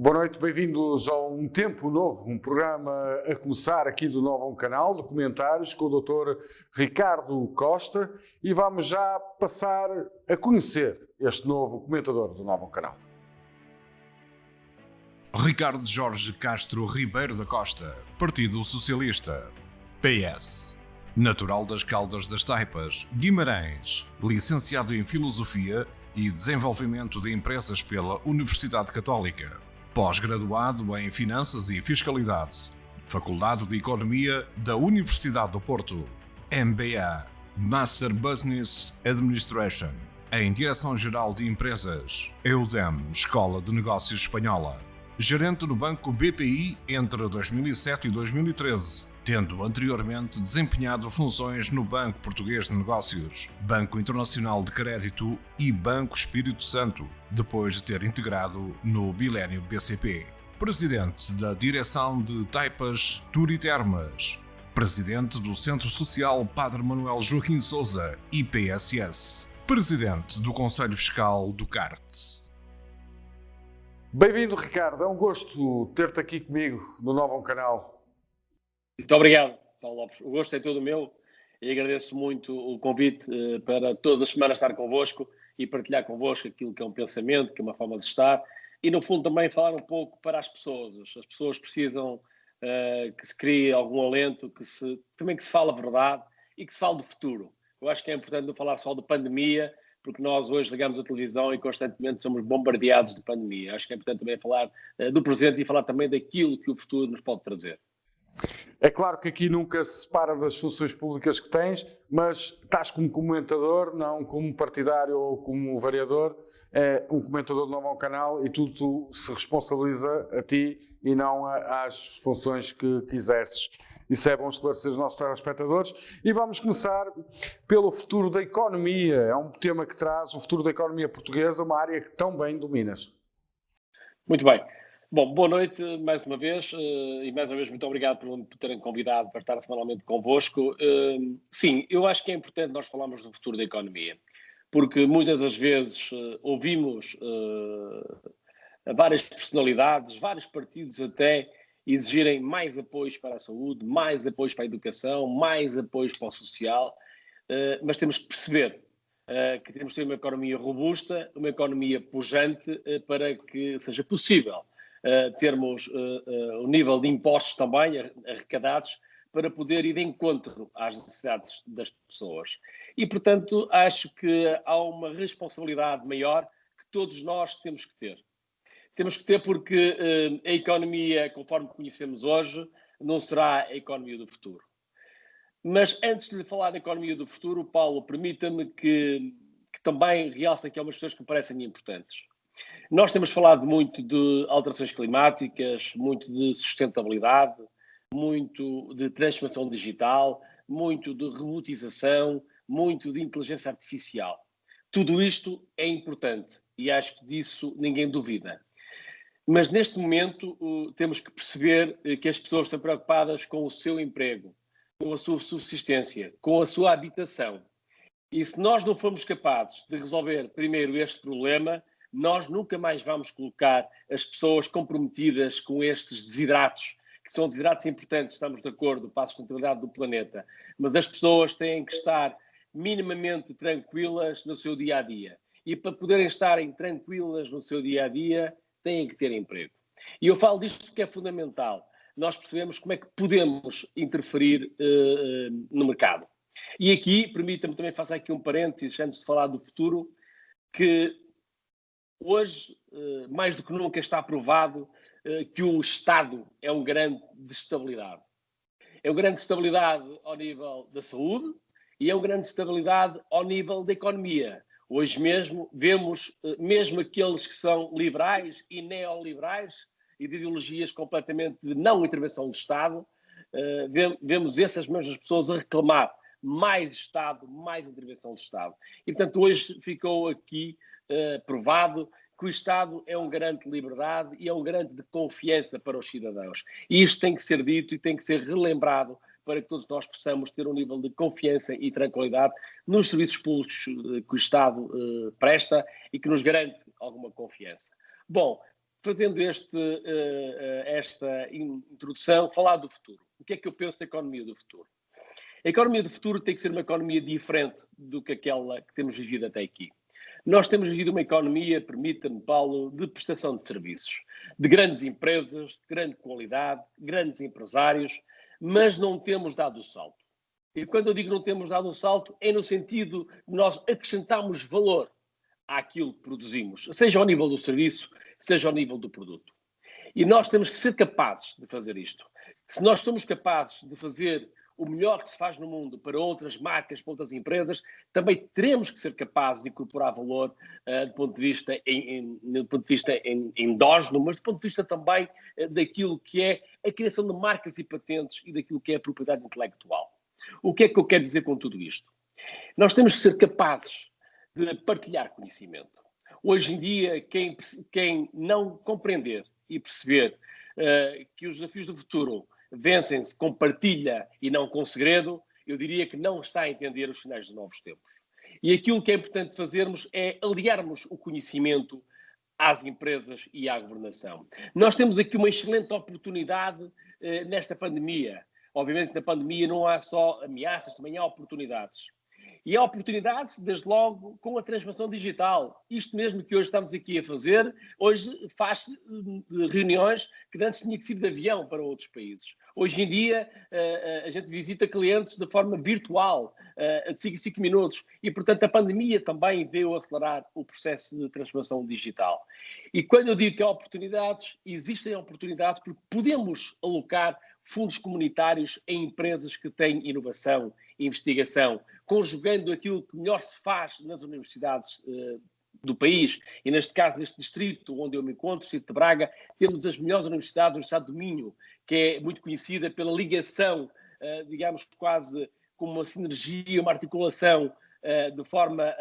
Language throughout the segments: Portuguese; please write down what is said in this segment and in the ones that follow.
Boa noite, bem-vindos a Um Tempo Novo, um programa a começar aqui do novo canal de comentários com o Dr. Ricardo Costa e vamos já passar a conhecer este novo comentador do novo canal. Ricardo Jorge Castro Ribeiro da Costa, Partido Socialista, PS. Natural das Caldas das Taipas, Guimarães, licenciado em Filosofia e Desenvolvimento de Empresas pela Universidade Católica. Pós-graduado em Finanças e Fiscalidade, Faculdade de Economia da Universidade do Porto, MBA, Master Business Administration, em Direção-Geral de Empresas, EUDEM, Escola de Negócios Espanhola, gerente no Banco BPI entre 2007 e 2013, tendo anteriormente desempenhado funções no Banco Português de Negócios, Banco Internacional de Crédito e Banco Espírito Santo, depois de ter integrado no Bilénio BCP. Presidente da Direção de Taipas Turitermas, Presidente do Centro Social Padre Manuel Joaquim Sousa, IPSS, Presidente do Conselho Fiscal do CART. Bem-vindo, Ricardo, é um gosto ter-te aqui comigo no novo canal. Muito obrigado, Paulo Lopes. O gosto é todo meu e agradeço muito o convite para todas as semanas estar convosco e partilhar convosco aquilo que é um pensamento, que é uma forma de estar e, no fundo, também falar um pouco para as pessoas. As pessoas precisam que se crie algum alento, também que se fale a verdade e que se fale do futuro. Eu acho que é importante não falar só de pandemia, porque nós hoje ligamos a televisão e constantemente somos bombardeados de pandemia. Acho que é importante também falar do presente e falar também daquilo que o futuro nos pode trazer. É claro que aqui nunca se separa das funções públicas que tens, mas estás como comentador, não como partidário ou como vereador, é um comentador do novo canal e tudo se responsabiliza a ti e não às funções que exerces. Isso é bom esclarecer os nossos telespectadores. E vamos começar pelo futuro da economia. É um tema que traz o futuro da economia portuguesa, uma área que tão bem dominas. Muito bem. Bom, boa noite mais uma vez e mais uma vez muito obrigado por terem convidado para estar semanalmente convosco. Sim, eu acho que é importante nós falarmos do futuro da economia, porque muitas das vezes ouvimos várias personalidades, vários partidos até exigirem mais apoios para a saúde, mais apoios para a educação, mais apoios para o social, mas temos que perceber que temos que ter uma economia robusta, uma economia pujante para que seja possível termos o nível de impostos também arrecadados para poder ir de encontro às necessidades das pessoas. E, portanto, acho que há uma responsabilidade maior que todos nós temos que ter. Temos que ter porque a economia, conforme conhecemos hoje, não será a economia do futuro. Mas antes de lhe falar da economia do futuro, Paulo, permita-me que também realce aqui algumas questões que me parecem importantes. Nós temos falado muito de alterações climáticas, muito de sustentabilidade, muito de transformação digital, muito de robotização, muito de inteligência artificial. Tudo isto é importante e acho que disso ninguém duvida. Mas neste momento temos que perceber que as pessoas estão preocupadas com o seu emprego, com a sua subsistência, com a sua habitação. E se nós não formos capazes de resolver primeiro este problema, nós nunca mais vamos colocar as pessoas comprometidas com estes desidratos, que são desidratos importantes, estamos de acordo, para a sustentabilidade do planeta, mas as pessoas têm que estar minimamente tranquilas no seu dia-a-dia. E para poderem estarem tranquilas no seu dia-a-dia, têm que ter emprego. E eu falo disto porque é fundamental. Nós percebemos como é que podemos interferir no mercado. E aqui, permita-me também fazer aqui um parênteses, antes de falar do futuro, que hoje, mais do que nunca, está provado que o Estado é um garante de estabilidade. É um garante de estabilidade ao nível da saúde e é um garante de estabilidade ao nível da economia. Hoje mesmo vemos, mesmo aqueles que são liberais e neoliberais e de ideologias completamente de não intervenção do Estado, vemos essas mesmas pessoas a reclamar mais Estado, mais intervenção do Estado. E, portanto, hoje ficou aqui provado que o Estado é um garante de liberdade e é um garante de confiança para os cidadãos. E isto tem que ser dito e tem que ser relembrado para que todos nós possamos ter um nível de confiança e tranquilidade nos serviços públicos que o Estado presta e que nos garante alguma confiança. Bom, fazendo esta introdução, falar do futuro. O que é que eu penso da economia do futuro? A economia do futuro tem que ser uma economia diferente do que aquela que temos vivido até aqui. Nós temos vivido uma economia, permita-me, Paulo, de prestação de serviços, de grandes empresas, de grande qualidade, grandes empresários, mas não temos dado o salto. E quando eu digo não temos dado o salto, é no sentido de nós acrescentarmos valor àquilo que produzimos, seja ao nível do serviço, seja ao nível do produto. E nós temos que ser capazes de fazer isto. Se nós somos capazes de fazer o melhor que se faz no mundo para outras marcas, para outras empresas, também teremos que ser capazes de incorporar valor do ponto de vista endógeno, mas do ponto de vista também daquilo que é a criação de marcas e patentes e daquilo que é a propriedade intelectual. O que é que eu quero dizer com tudo isto? Nós temos que ser capazes de partilhar conhecimento. Hoje em dia, quem não compreender e perceber que os desafios do futuro vencem-se com partilha e não com segredo, eu diria que não está a entender os sinais dos novos tempos. E aquilo que é importante fazermos é aliarmos o conhecimento às empresas e à governação. Nós temos aqui uma excelente oportunidade nesta pandemia. Obviamente, na pandemia não há só ameaças, também há oportunidades. E há oportunidades, desde logo, com a transformação digital. Isto mesmo que hoje estamos aqui a fazer, hoje faz-se reuniões que antes tinha que ser de avião para outros países. Hoje em dia, a gente visita clientes de forma virtual, de 5 em 5 minutos. E, portanto, a pandemia também veio acelerar o processo de transformação digital. E quando eu digo que há oportunidades, existem oportunidades porque podemos alocar fundos comunitários em empresas que têm inovação e investigação, conjugando aquilo que melhor se faz nas universidades do país. E neste caso, neste distrito onde eu me encontro, o distrito de Braga, temos as melhores universidades, a Universidade do Minho, que é muito conhecida pela ligação, digamos, quase como uma sinergia, uma articulação de forma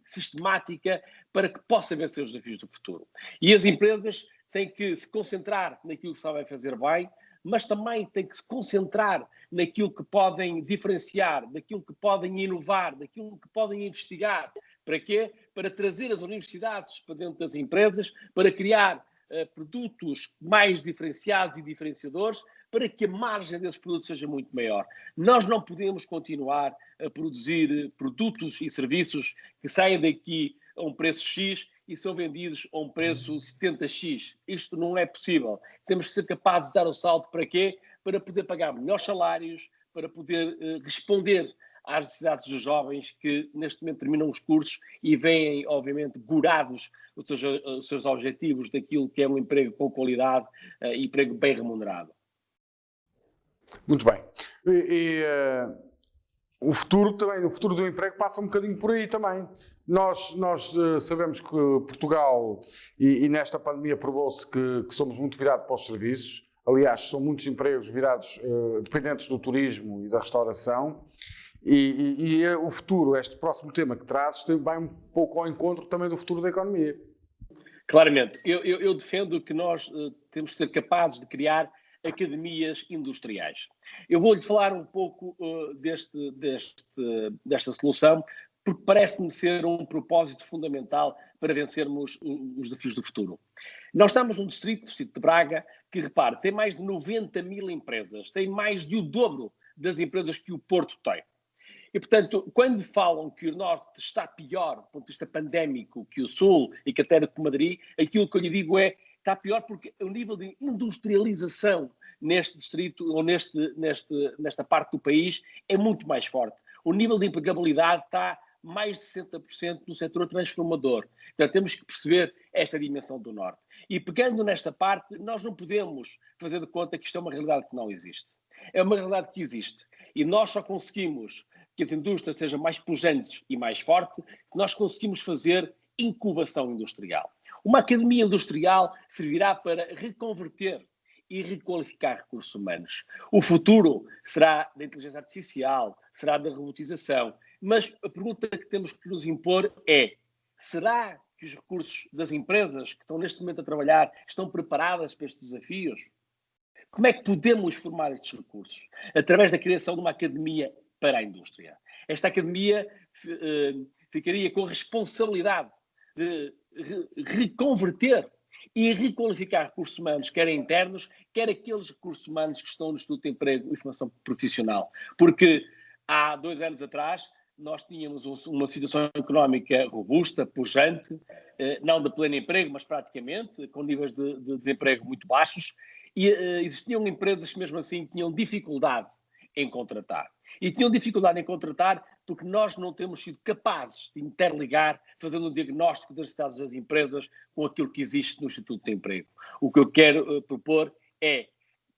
sistemática para que possa vencer os desafios do futuro. E as empresas têm que se concentrar naquilo que sabem fazer bem, mas também têm que se concentrar naquilo que podem diferenciar, naquilo que podem inovar, naquilo que podem investigar. Para quê? Para trazer as universidades para dentro das empresas, para criar produtos mais diferenciados e diferenciadores, para que a margem desses produtos seja muito maior. Nós não podemos continuar a produzir produtos e serviços que saem daqui a um preço X e são vendidos a um preço 70x. Isto não é possível. Temos que ser capazes de dar o salto para quê? Para poder pagar melhores salários, para poder responder às necessidades dos jovens que neste momento terminam os cursos e vêm, obviamente, gorados os seus objetivos daquilo que é um emprego com qualidade e emprego bem remunerado. Muito bem. O futuro também, o futuro do emprego passa um bocadinho por aí também. Nós sabemos que Portugal, e nesta pandemia provou-se que somos muito virados para os serviços. Aliás, são muitos empregos virados, dependentes do turismo e da restauração. E o futuro, este próximo tema que trazes, vai um pouco ao encontro também do futuro da economia. Claramente. Eu defendo que nós temos que ser capazes de criar academias industriais. Eu vou-lhe falar um pouco desta solução, porque parece-me ser um propósito fundamental para vencermos os desafios do futuro. Nós estamos num distrito de Braga, que, repare, tem mais de 90 mil empresas, tem mais de o dobro das empresas que o Porto tem. E, portanto, quando falam que o Norte está pior, do ponto de vista pandémico, que o Sul e que até que Madrid, aquilo que eu lhe digo é está pior porque o nível de industrialização neste distrito ou nesta parte do país é muito mais forte. O nível de empregabilidade está mais de 60% no setor transformador. Então temos que perceber esta dimensão do Norte. E pegando nesta parte, nós não podemos fazer de conta que isto é uma realidade que não existe. É uma realidade que existe. E nós só conseguimos que as indústrias sejam mais pujantes e mais fortes se nós conseguimos fazer incubação industrial. Uma academia industrial servirá para reconverter e requalificar recursos humanos. O futuro será da inteligência artificial, será da robotização, mas a pergunta que temos que nos impor é: será que os recursos das empresas que estão neste momento a trabalhar estão preparadas para estes desafios? Como é que podemos formar estes recursos? Através da criação de uma academia para a indústria. Esta academia ficaria com a responsabilidade de reconverter e requalificar recursos humanos, quer internos, quer aqueles recursos humanos que estão no Instituto de Emprego e Formação Profissional. Porque há 2 anos atrás nós tínhamos uma situação económica robusta, pujante, não de pleno emprego, mas praticamente, com níveis de desemprego muito baixos, e existiam empresas que mesmo assim tinham dificuldade em contratar. E tinham dificuldade em contratar porque nós não temos sido capazes de interligar, fazendo um diagnóstico das necessidades das empresas com aquilo que existe no Instituto de Emprego. O que eu quero propor é,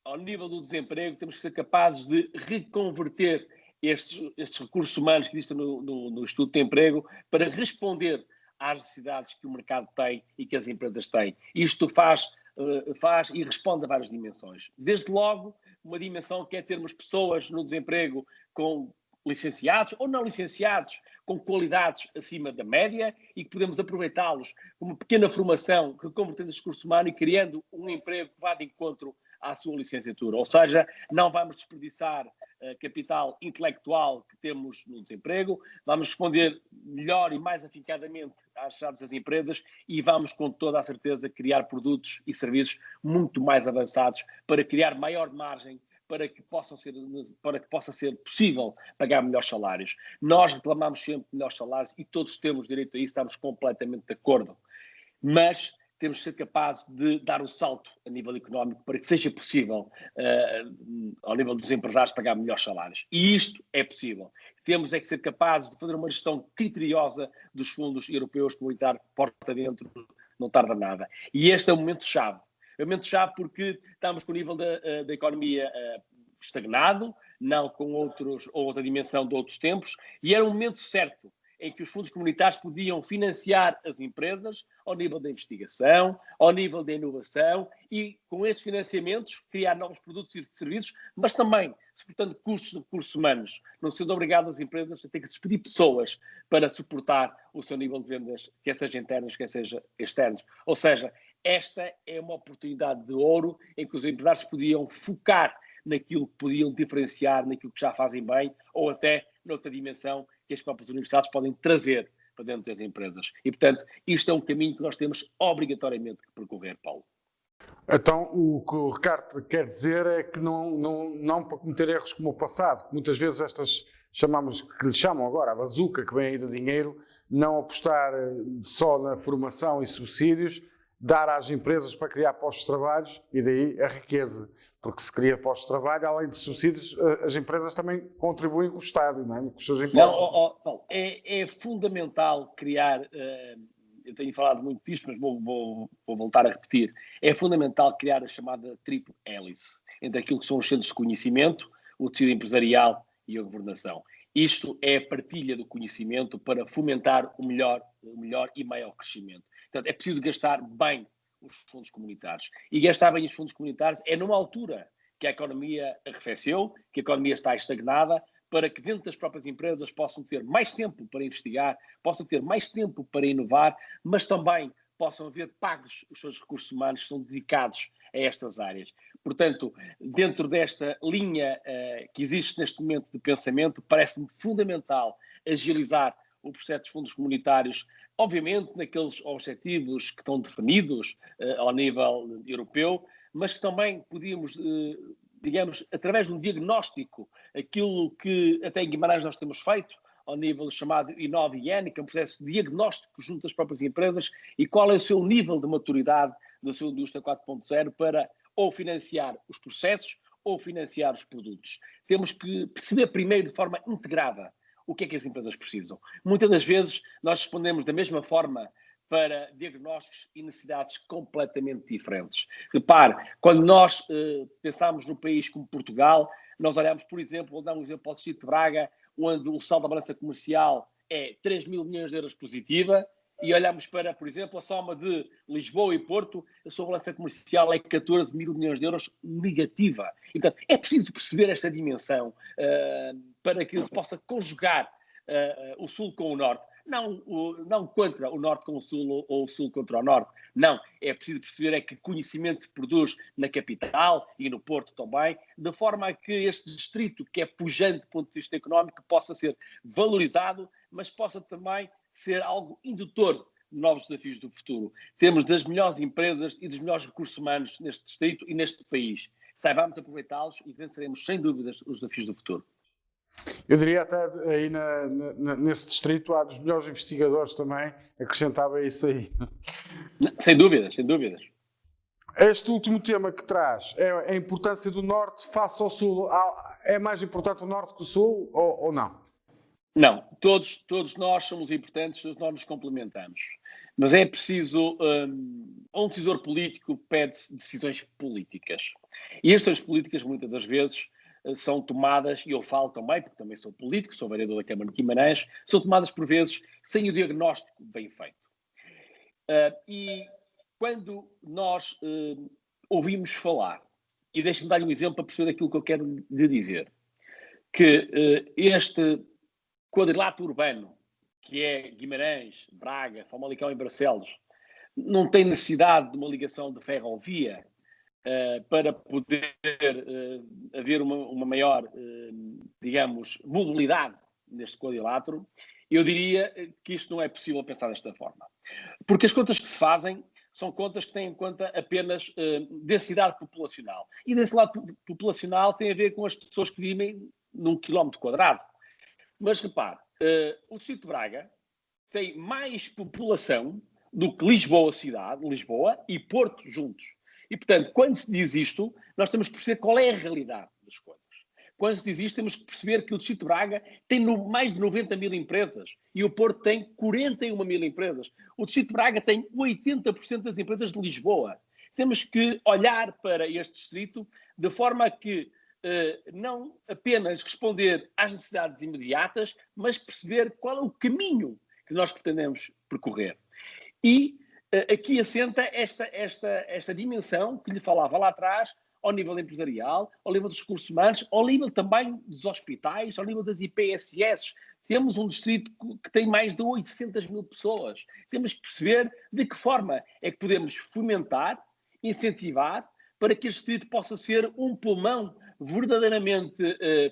ao nível do desemprego, temos que ser capazes de reconverter estes recursos humanos que existem no Instituto de Emprego para responder às necessidades que o mercado tem e que as empresas têm. Isto faz e responde a várias dimensões. Desde logo, uma dimensão que é termos pessoas no desemprego com licenciados ou não licenciados, com qualidades acima da média e que podemos aproveitá-los com uma pequena formação, reconvertendo esse recurso humano e criando um emprego que vá de encontro à sua licenciatura. Ou seja, não vamos desperdiçar capital intelectual que temos no desemprego, vamos responder melhor e mais afincadamente às necessidades das empresas e vamos, com toda a certeza, criar produtos e serviços muito mais avançados para criar maior margem para que possa ser possível pagar melhores salários. Nós reclamamos sempre melhores salários e todos temos direito a isso, estamos completamente de acordo. Mas temos de ser capazes de dar o salto a nível económico para que seja possível, ao nível dos empresários, pagar melhores salários. E isto é possível. Temos é que ser capazes de fazer uma gestão criteriosa dos fundos europeus que vão entrar porta dentro, não tarda nada. E este é o momento-chave. É o momento-chave porque estamos com o nível da economia estagnado, não com outra dimensão de outros tempos, e era o momento certo em que os fundos comunitários podiam financiar as empresas ao nível da investigação, ao nível da inovação e, com esses financiamentos, criar novos produtos e serviços, mas também suportando custos de recursos humanos, não sendo obrigado as empresas a ter que despedir pessoas para suportar o seu nível de vendas, quer seja internos, quer seja externos. Ou seja, esta é uma oportunidade de ouro em que os empresários podiam focar naquilo que podiam diferenciar, naquilo que já fazem bem, ou até noutra dimensão que as próprias universidades podem trazer para dentro das empresas. E, portanto, isto é um caminho que nós temos obrigatoriamente que percorrer, Paulo. Então, o que o Ricardo quer dizer é que não para cometer erros como o passado, que muitas vezes que lhe chamam agora a bazuca que vem aí do dinheiro, não apostar só na formação e subsídios, dar às empresas para criar postos de trabalho e daí a riqueza. Porque se cria postos de trabalho, além de subsídios, as empresas também contribuem com o Estado, não é? Com os seus impostos. Não, é fundamental criar, eu tenho falado muito disto, mas vou voltar a repetir, é fundamental criar a chamada triplo hélice, entre aquilo que são os centros de conhecimento, o tecido empresarial e a governação. Isto é a partilha do conhecimento para fomentar o melhor e maior crescimento. Portanto, é preciso gastar bem os fundos comunitários. E gastar bem os fundos comunitários é numa altura que a economia arrefeceu, que a economia está estagnada, para que dentro das próprias empresas possam ter mais tempo para investigar, possam ter mais tempo para inovar, mas também possam haver pagos os seus recursos humanos que são dedicados a estas áreas. Portanto, dentro desta linha que existe neste momento de pensamento, parece-me fundamental agilizar o processo dos fundos comunitários, obviamente naqueles objetivos que estão definidos ao nível europeu, mas que também podíamos, digamos, através de um diagnóstico, aquilo que até em Guimarães nós temos feito, ao nível chamado INOV-IN, que é um processo de diagnóstico junto às próprias empresas, e qual é o seu nível de maturidade da sua indústria 4.0 para ou financiar os processos ou financiar os produtos. Temos que perceber primeiro de forma integrada o que é que as empresas precisam. Muitas das vezes nós respondemos da mesma forma para diagnósticos e necessidades completamente diferentes. Repare, quando nós pensamos num país como Portugal, nós olhamos, por exemplo, vou dar um exemplo ao Distrito de Braga, onde o saldo da balança comercial é 3 mil milhões de euros positiva, e olhamos para, por exemplo, a soma de Lisboa e Porto, a sua balança comercial é 14 mil milhões de euros negativa. E, portanto, é preciso perceber esta dimensão para que se possa conjugar o Sul com o Norte. Não contra o Norte com o Sul ou o Sul contra o Norte. Não, é preciso perceber que conhecimento se produz na capital e no Porto também, de forma a que este distrito, que é pujante do ponto de vista económico, possa ser valorizado, mas possa também ser algo indutor novos desafios do futuro. Temos das melhores empresas e dos melhores recursos humanos neste distrito e neste país. Saibamos aproveitá-los e venceremos, sem dúvidas, os desafios do futuro. Eu diria até aí nesse distrito há dos melhores investigadores também, acrescentava isso aí. Sem dúvidas, sem dúvidas. Este último tema que traz é a importância do Norte face ao Sul. É mais importante o Norte que o Sul ou não? Não, todos nós somos importantes, todos nós nos complementamos. Mas é preciso, um decisor político pede decisões políticas. E as decisões políticas, muitas das vezes, são tomadas, e eu falo também, porque também sou político, sou vereador da Câmara de Guimarães, são tomadas por vezes sem o diagnóstico bem feito. E quando nós ouvimos falar, e deixe-me dar-lhe um exemplo para perceber aquilo que eu quero lhe dizer, que este quadrilátero urbano, que é Guimarães, Braga, Famalicão e Barcelos, não tem necessidade de uma ligação de ferrovia para poder haver uma maior, digamos, mobilidade neste quadrilátero. Eu diria que isto não é possível pensar desta forma. Porque as contas que se fazem são contas que têm em conta apenas densidade populacional. E densidade populacional tem a ver com as pessoas que vivem num quilómetro quadrado. Mas repare, o distrito de Braga tem mais população do que Lisboa cidade, Lisboa e Porto juntos. E, portanto, quando se diz isto, nós temos que perceber qual é a realidade das coisas. Quando se diz isto, temos que perceber que o distrito de Braga tem mais de 90 mil empresas e o Porto tem 41 mil empresas. O distrito de Braga tem 80% das empresas de Lisboa. Temos que olhar para este distrito de forma que não apenas responder às necessidades imediatas, mas perceber qual é o caminho que nós pretendemos percorrer. E aqui assenta esta dimensão que lhe falava lá atrás, ao nível empresarial, ao nível dos recursos humanos, ao nível também dos hospitais, ao nível das IPSS. Temos um distrito que tem mais de 800 mil pessoas. Temos que perceber de que forma é que podemos fomentar, incentivar, para que este distrito possa ser um pulmão verdadeiramente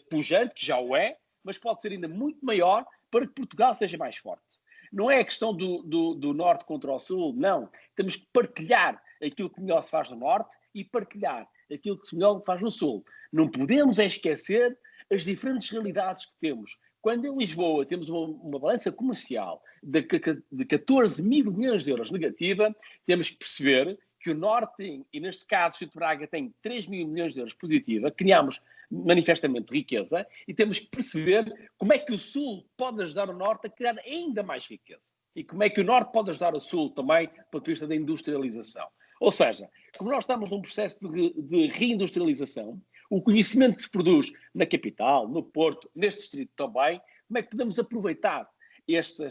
pujante, que já o é, mas pode ser ainda muito maior para que Portugal seja mais forte. Não é a questão do norte contra o sul, não. Temos que partilhar aquilo que melhor se faz no norte e partilhar aquilo que melhor se faz no sul. Não podemos esquecer as diferentes realidades que temos. Quando em Lisboa temos uma balança comercial de 14 mil milhões de euros negativa, temos que perceber que o Norte, e neste caso o Distrito de Braga, tem 3 mil milhões de euros positiva, criamos manifestamente riqueza e temos que perceber como é que o Sul pode ajudar o Norte a criar ainda mais riqueza. E como é que o Norte pode ajudar o Sul também do ponto de vista da industrialização. Ou seja, como nós estamos num processo de reindustrialização, o conhecimento que se produz na capital, no Porto, neste distrito também, como é que podemos aproveitar este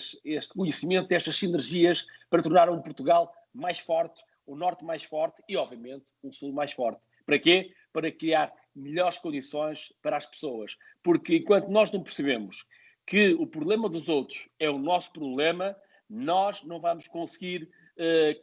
conhecimento, estas sinergias para tornar um Portugal mais forte, o Norte mais forte e, obviamente, um Sul mais forte. Para quê? Para criar melhores condições para as pessoas. Porque enquanto nós não percebemos que o problema dos outros é o nosso problema, nós não vamos conseguir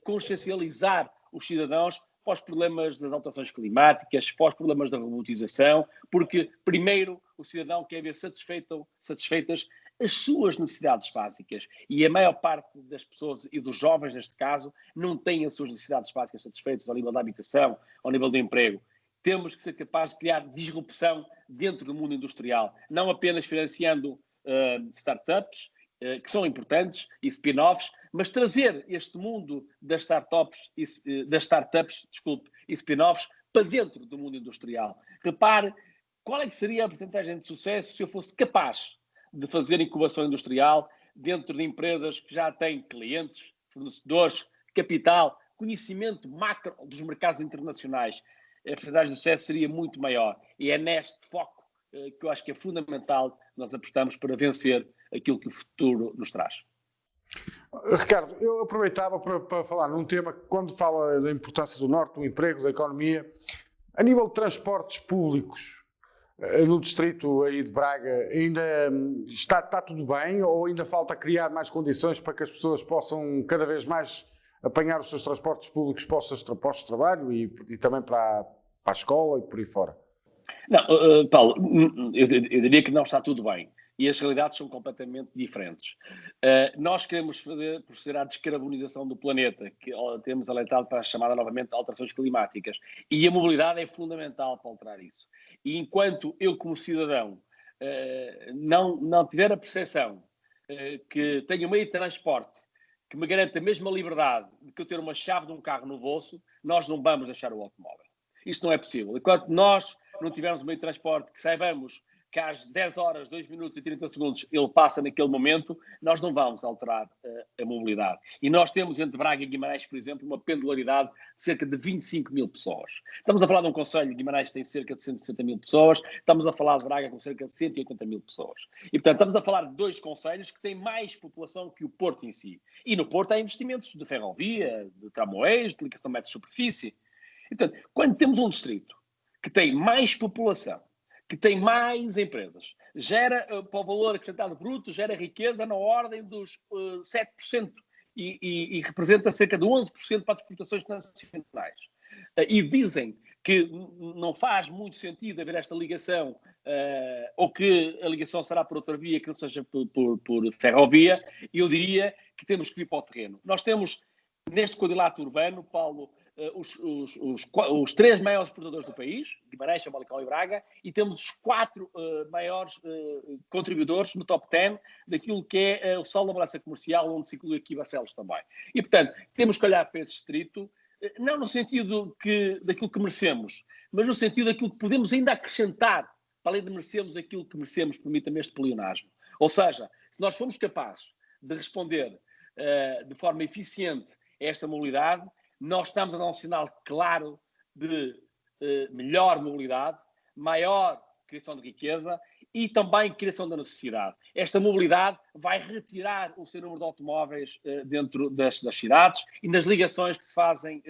consciencializar os cidadãos para os problemas das alterações climáticas, para os problemas da robotização, porque primeiro o cidadão quer ver satisfeitas as suas necessidades básicas. E a maior parte das pessoas, e dos jovens neste caso, não têm as suas necessidades básicas satisfeitas ao nível da habitação, ao nível do emprego. Temos que ser capazes de criar disrupção dentro do mundo industrial, não apenas financiando startups, que são importantes, e spin-offs, mas trazer este mundo das startups e spin-offs para dentro do mundo industrial. Repare, qual é que seria a porcentagem de sucesso se eu fosse capaz de fazer incubação industrial dentro de empresas que já têm clientes, fornecedores, capital, conhecimento macro dos mercados internacionais? A porcentagem de sucesso seria muito maior. E é neste foco que eu acho que é fundamental nós apostamos para vencer aquilo que o futuro nos traz. Ricardo, eu aproveitava para falar num tema que, quando fala da importância do Norte, do emprego, da economia, a nível de transportes públicos, no distrito aí de Braga, ainda está tudo bem ou ainda falta criar mais condições para que as pessoas possam cada vez mais apanhar os seus transportes públicos para os seus postos de trabalho e também para a escola e por aí fora? Não, Paulo, eu diria que não está tudo bem. E as realidades são completamente diferentes. Nós queremos proceder à descarbonização do planeta, que temos alertado para a chamada novamente alterações climáticas. E a mobilidade é fundamental para alterar isso. E enquanto eu, como cidadão, não tiver a percepção que tenho um meio de transporte que me garante a mesma liberdade de que eu ter uma chave de um carro no bolso, nós não vamos deixar o automóvel. Isto não é possível. Enquanto nós não tivermos um meio de transporte que saibamos que às 10 horas, 2 minutos e 30 segundos ele passa naquele momento, nós não vamos alterar a mobilidade. E nós temos entre Braga e Guimarães, por exemplo, uma pendularidade de cerca de 25 mil pessoas. Estamos a falar de um concelho de Guimarães que tem cerca de 160 mil pessoas, estamos a falar de Braga com cerca de 180 mil pessoas. E, portanto, estamos a falar de dois concelhos que têm mais população que o Porto em si. E no Porto há investimentos de ferrovia, de tramways, de ligação de metro de superfície. E, portanto, quando temos um distrito que tem mais população, que tem mais empresas, gera, para o valor acrescentado bruto, gera riqueza na ordem dos 7% e representa cerca de 11% para as exportações nacionais. E dizem que não faz muito sentido haver esta ligação, ou que a ligação será por outra via que não seja por ferrovia, eu diria que temos que vir para o terreno. Nós temos, neste quadrilátero urbano, Paulo, os 3 maiores exportadores do país, Guimarães, Famalicão e Braga, e temos os 4 maiores contribuidores no top 10 daquilo que é o saldo da balança comercial, onde se inclui aqui Barcelos também. E, portanto, temos que olhar para esse distrito, não no sentido daquilo que merecemos, mas no sentido daquilo que podemos ainda acrescentar, para além de merecermos aquilo que merecemos, permita-me este pleonasmo. Ou seja, se nós formos capazes de responder de forma eficiente a esta mobilidade, nós estamos a dar um sinal claro de melhor mobilidade, maior criação de riqueza e também criação da necessidade. Esta mobilidade vai retirar o seu número de automóveis dentro das cidades e nas ligações que se fazem,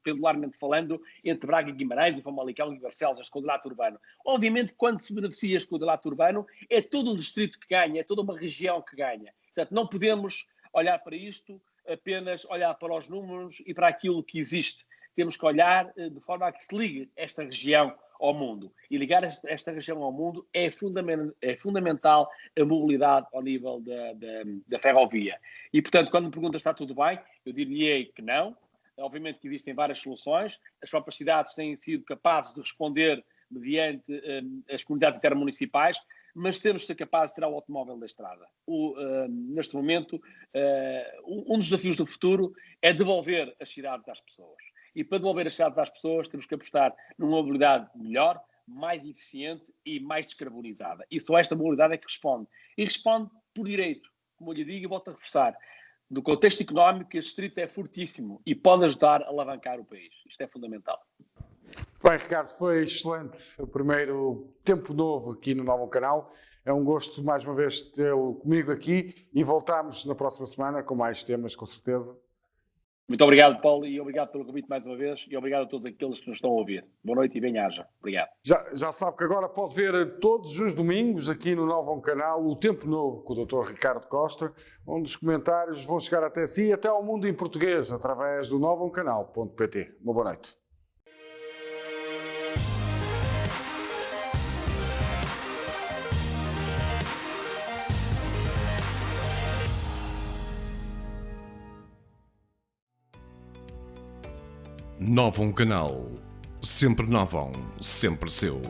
pendularmente falando, entre Braga e Guimarães, e Famalicão e Barcelos, este quadrilátero urbano. Obviamente, quando se beneficia este quadrilátero urbano, é todo um distrito que ganha, é toda uma região que ganha. Portanto, não podemos olhar para isto apenas olhar para os números e para aquilo que existe. Temos que olhar de forma a que se ligue esta região ao mundo. E ligar esta região ao mundo é fundamental a mobilidade ao nível da ferrovia. E, portanto, quando me perguntas se está tudo bem, eu diria que não. Obviamente que existem várias soluções. As próprias cidades têm sido capazes de responder mediante as comunidades intermunicipais, mas temos de ser capazes de tirar o automóvel da estrada. Neste momento, um dos desafios do futuro é devolver as cidades às pessoas. E para devolver as cidades às pessoas, temos que apostar numa mobilidade melhor, mais eficiente e mais descarbonizada. E só esta mobilidade é que responde. E responde por direito. Como eu lhe digo e volto a reforçar, no contexto económico, este distrito é fortíssimo e pode ajudar a alavancar o país. Isto é fundamental. Bem, Ricardo, foi excelente o primeiro Tempo Novo aqui no novo canal. É um gosto, mais uma vez, tê-lo comigo aqui e voltamos na próxima semana com mais temas, com certeza. Muito obrigado, Paulo, e obrigado pelo convite mais uma vez e obrigado a todos aqueles que nos estão a ouvir. Boa noite e bem-aja. Obrigado. Já sabe que agora pode ver todos os domingos aqui no novo canal o Tempo Novo com o Dr. Ricardo Costa, onde os comentários vão chegar até si e até ao mundo em português, através do novocanal.pt. Uma boa noite. Novo Canal. Sempre novo, sempre seu.